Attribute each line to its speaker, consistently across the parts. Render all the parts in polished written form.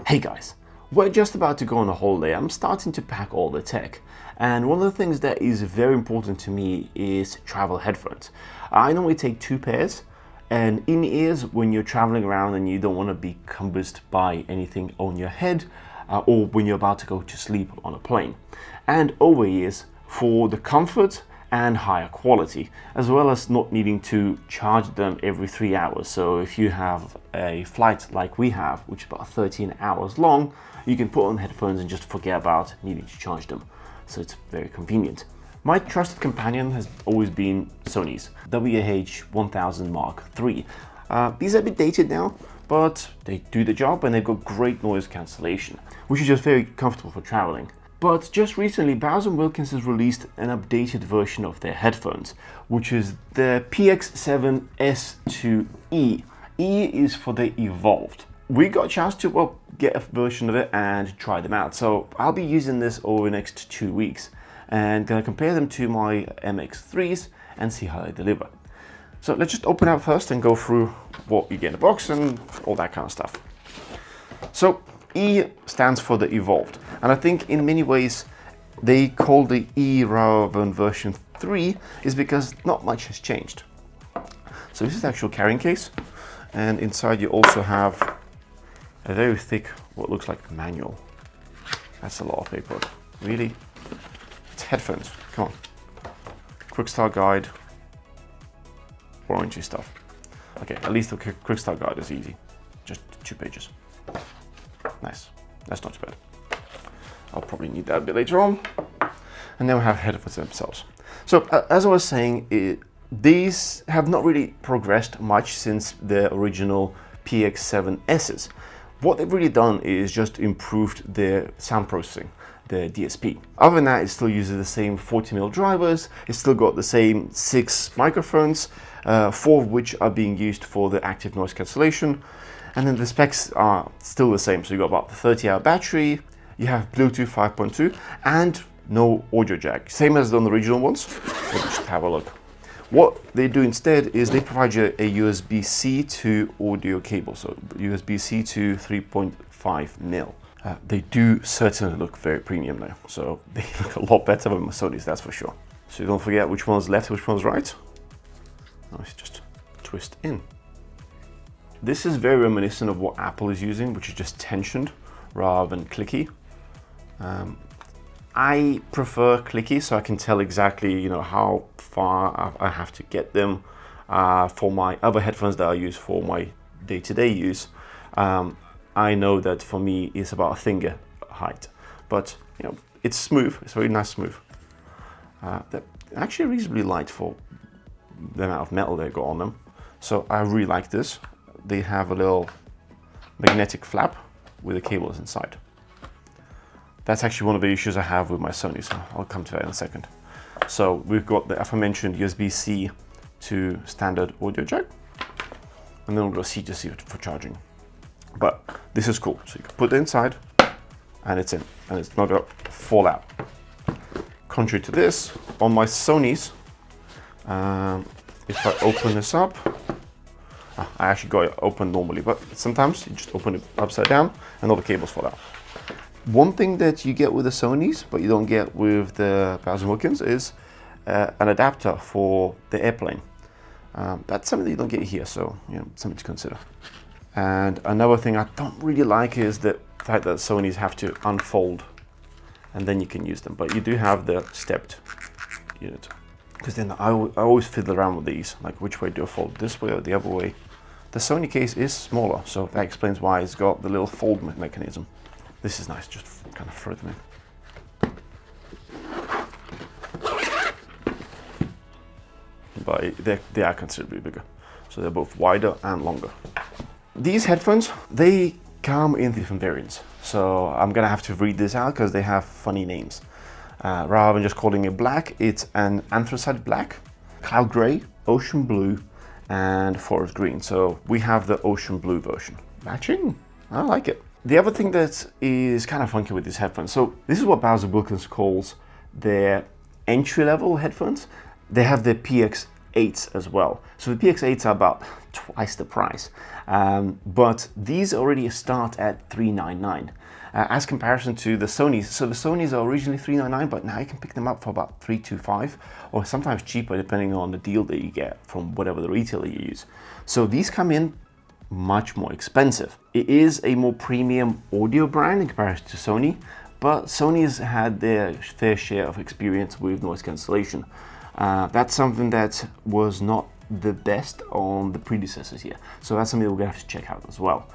Speaker 1: Hey guys, we're just about to go on a holiday. I'm starting to pack all the tech, and one of the things that is very important to me is travel headphones. I normally take 2 pairs, and in-ears when you're traveling around and you don't want to be cumbered by anything on your head, or when you're about to go to sleep on a plane, and over-ears for the comfort and higher quality, as well as not needing to charge them every 3 hours. So if you have a flight like we have, which is about 13 hours long, you can put on headphones and just forget about needing to charge them. So it's very convenient. My trusted companion has always been Sony's WH-1000 Mark III. These are a bit dated now, but they do the job and they've got great noise cancellation, which is just very comfortable for traveling. But just recently, Bowers & Wilkins has released an updated version of their headphones, which is the Px7 S2e. E is for the Evolved. We got a chance to, get a version of it and try them out. So I'll be using this over the next 2 weeks and gonna compare them to my MX3s and see how they deliver. So let's just open up first and go through what you get in the box and all that kind of stuff. So E stands for the Evolved, and I think in many ways they call the E rather than version 3 is because not much has changed. So this is the actual carrying case, and inside you also have a very thick, what looks like a manual. That's a lot of paper. Really? It's headphones, come on. Quick start guide, orangey stuff. Okay, at least the quick start guide is easy, just 2 pages. Nice, that's not too bad. I'll probably need that a bit later on. And then we have headphones themselves. So as I was saying, these have not really progressed much since the original Px7 S's. What they've really done is just improved their sound processing, the DSP. Other than that, it still uses the same 40mm drivers. It's still got the same 6 microphones, 4 of which are being used for the active noise cancellation. And then the specs are still the same. So you've got about the 30-hour battery, you have Bluetooth 5.2, and no audio jack. Same as on the original ones. Let's just have a look. What they do instead is they provide you a USB-C to audio cable. So USB-C to 3.5mm. They do certainly look very premium now. So they look a lot better than my Sony's, that's for sure. So you don't forget which one's left, which one's right. Oh, it's just twist in. This is very reminiscent of what Apple is using, which is just tensioned rather than clicky. I prefer clicky, so I can tell exactly, how far I have to get them. For my other headphones that I use for my day-to-day use, I know that for me it's about a finger height, but it's smooth. It's very nice smooth. They're actually reasonably light for the amount of metal they've got on them, so I really like this. They have a little magnetic flap with the cables inside. That's actually one of the issues I have with my Sony, so I'll come to that in a second. So we've got the aforementioned USB-C to standard audio jack, and then we've got C to C for charging. But this is cool, so you can put it inside, and it's in, and it's not gonna fall out. Contrary to this, on my Sonys, if I open this up, I actually got it open normally, but sometimes you just open it upside down and all the cables fall out. One thing that you get with the Sonys, but you don't get with the Bowers & Wilkins, is an adapter for the airplane. That's something that you don't get here, so something to consider. And another thing I don't really like is the fact that Sonys have to unfold and then you can use them, but you do have the stepped unit. Because then I always fiddle around with these, like which way do I fold, this way or the other way. The Sony case is smaller, so that explains why it's got the little fold mechanism. This is nice, just kind of throw them in. But they are considerably bigger, so they're both wider and longer. These headphones, they come in different variants, so I'm gonna have to read this out because they have funny names. Rather than just calling it black, it's an anthracite black, cloud gray, ocean blue, and forest green. So we have the ocean blue version. Matching, I like it. The other thing that is kind of funky with these headphones, so this is what Bowers & Wilkins calls their entry-level headphones. They have the PX8s as well. So the PX8s are about twice the price, but these already start at $399. As comparison to the Sonys. So the Sonys are originally $399, but now you can pick them up for about $325, or sometimes cheaper depending on the deal that you get from whatever the retailer you use. So these come in much more expensive. It is a more premium audio brand in comparison to Sony, but Sony's had their fair share of experience with noise cancellation. That's something that was not the best on the predecessors here. So that's something we're gonna have to check out as well.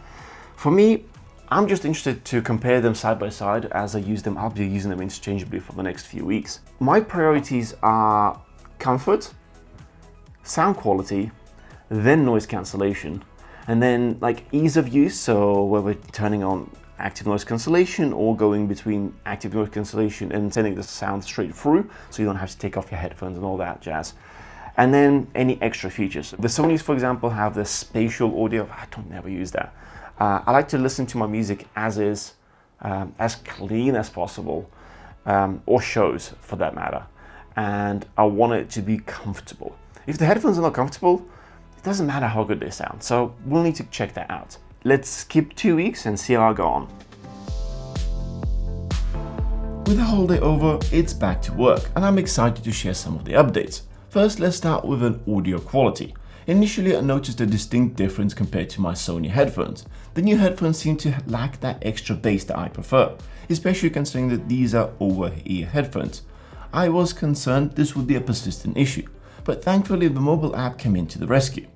Speaker 1: For me, I'm just interested to compare them side by side as I use them. I'll be using them interchangeably for the next few weeks. My priorities are comfort, sound quality, then noise cancellation, and then like ease of use. So whether we're turning on active noise cancellation or going between active noise cancellation and sending the sound straight through, so you don't have to take off your headphones and all that jazz. And then any extra features. The Sonys, for example, have the spatial audio. I don't never use that. I like to listen to my music as is, as clean as possible, or shows for that matter. And I want it to be comfortable. If the headphones are not comfortable, it doesn't matter how good they sound. So we'll need to check that out. Let's skip 2 weeks and see how I go on. With the holiday over, it's back to work, and I'm excited to share some of the updates. First, let's start with an audio quality. Initially, I noticed a distinct difference compared to my Sony headphones. The new headphones seem to lack that extra bass that I prefer, especially considering that these are over-ear headphones. I was concerned this would be a persistent issue, but thankfully the mobile app came in to the rescue.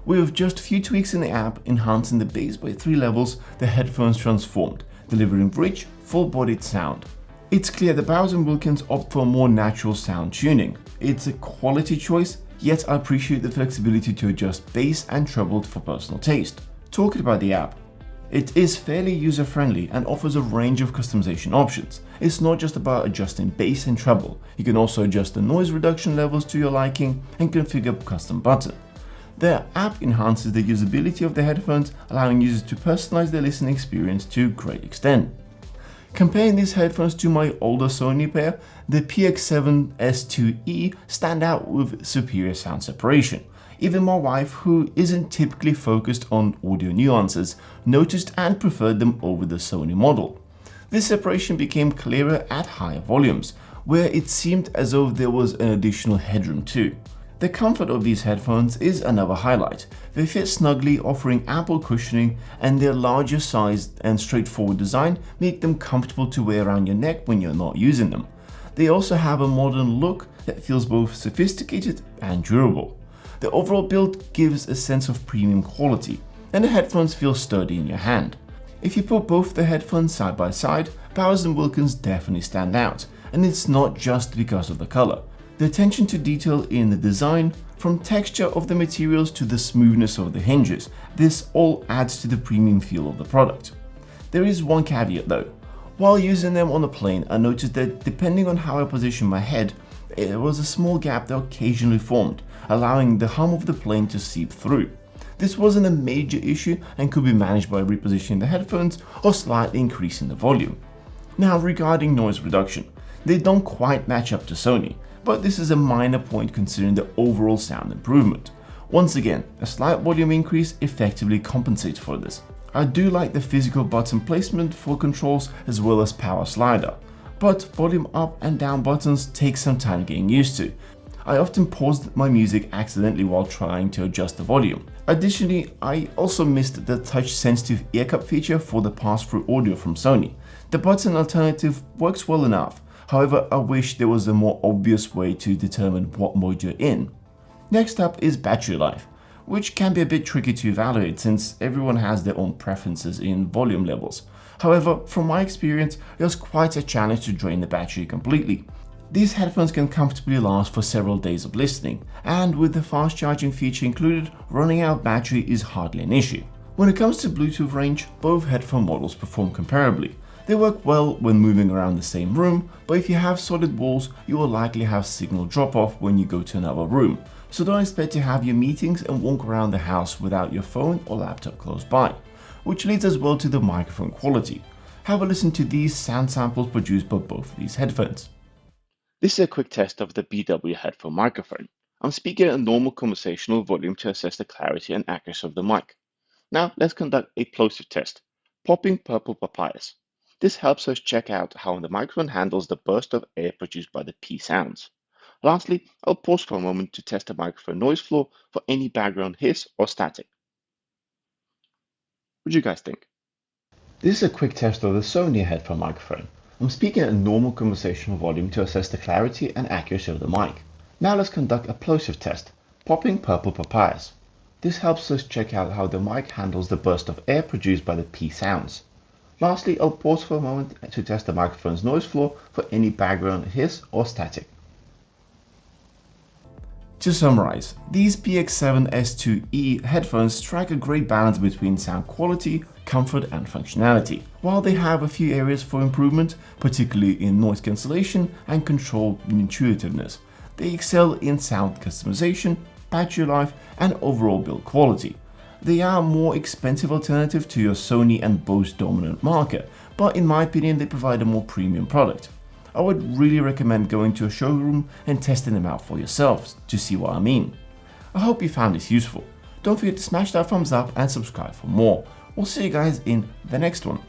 Speaker 1: With just a few tweaks in the app enhancing the bass by 3 levels, the headphones transformed, delivering rich, full-bodied sound. It's clear that Bowers & Wilkins opt for a more natural sound tuning. It's a quality choice, yet I appreciate the flexibility to adjust bass and treble for personal taste. Talking about the app, it is fairly user-friendly and offers a range of customization options. It's not just about adjusting bass and treble. You can also adjust the noise reduction levels to your liking and configure a custom button. The app enhances the usability of the headphones, allowing users to personalize their listening experience to a great extent. Comparing these headphones to my older Sony pair, the Px7 S2e stand out with superior sound separation. Even my wife, who isn't typically focused on audio nuances, noticed and preferred them over the Sony model. This separation became clearer at higher volumes, where it seemed as though there was an additional headroom too. The comfort of these headphones is another highlight. They fit snugly, offering ample cushioning, and their larger size and straightforward design make them comfortable to wear around your neck when you're not using them. They also have a modern look that feels both sophisticated and durable. The overall build gives a sense of premium quality, and the headphones feel sturdy in your hand. If you put both the headphones side by side, Bowers & Wilkins definitely stand out, and it's not just because of the color. The attention to detail in the design, from texture of the materials to the smoothness of the hinges, this all adds to the premium feel of the product. There is one caveat though. While using them on the plane, I noticed that depending on how I position my head, there was a small gap that occasionally formed, allowing the hum of the plane to seep through. This wasn't a major issue and could be managed by repositioning the headphones or slightly increasing the volume. Now regarding noise reduction, they don't quite match up to Sony, but this is a minor point considering the overall sound improvement. Once again, a slight volume increase effectively compensates for this. I do like the physical button placement for controls as well as power slider, but volume up and down buttons take some time getting used to. I often paused my music accidentally while trying to adjust the volume. Additionally, I also missed the touch-sensitive ear cup feature for the pass-through audio from Sony. The button alternative works well enough. However, I wish there was a more obvious way to determine what mode you're in. Next up is battery life, which can be a bit tricky to evaluate since everyone has their own preferences in volume levels. However, from my experience, it was quite a challenge to drain the battery completely. These headphones can comfortably last for several days of listening, and with the fast charging feature included, running out of battery is hardly an issue. When it comes to Bluetooth range, both headphone models perform comparably. They work well when moving around the same room, but if you have solid walls, you will likely have signal drop-off when you go to another room. So don't expect to have your meetings and walk around the house without your phone or laptop close by. Which leads us well to the microphone quality. Have a listen to these sound samples produced by both of these headphones. This is a quick test of the BW headphone microphone. I'm speaking at a normal conversational volume to assess the clarity and accuracy of the mic. Now let's conduct a plosive test, popping purple papayas. This helps us check out how the microphone handles the burst of air produced by the P sounds. Lastly, I'll pause for a moment to test the microphone noise floor for any background hiss or static. What do you guys think? This is a quick test of the Sony headphone microphone. I'm speaking at a normal conversational volume to assess the clarity and accuracy of the mic. Now let's conduct a plosive test, popping purple papayas. This helps us check out how the mic handles the burst of air produced by the P sounds. Lastly, I'll pause for a moment to test the microphone's noise floor for any background hiss or static. To summarize, these Px7 S2e headphones strike a great balance between sound quality, comfort and functionality. While they have a few areas for improvement, particularly in noise cancellation and control intuitiveness, they excel in sound customization, battery life and overall build quality. They are a more expensive alternative to your Sony and Bose dominant market, but in my opinion they provide a more premium product. I would really recommend going to a showroom and testing them out for yourselves to see what I mean. I hope you found this useful. Don't forget to smash that thumbs up and subscribe for more. We'll see you guys in the next one.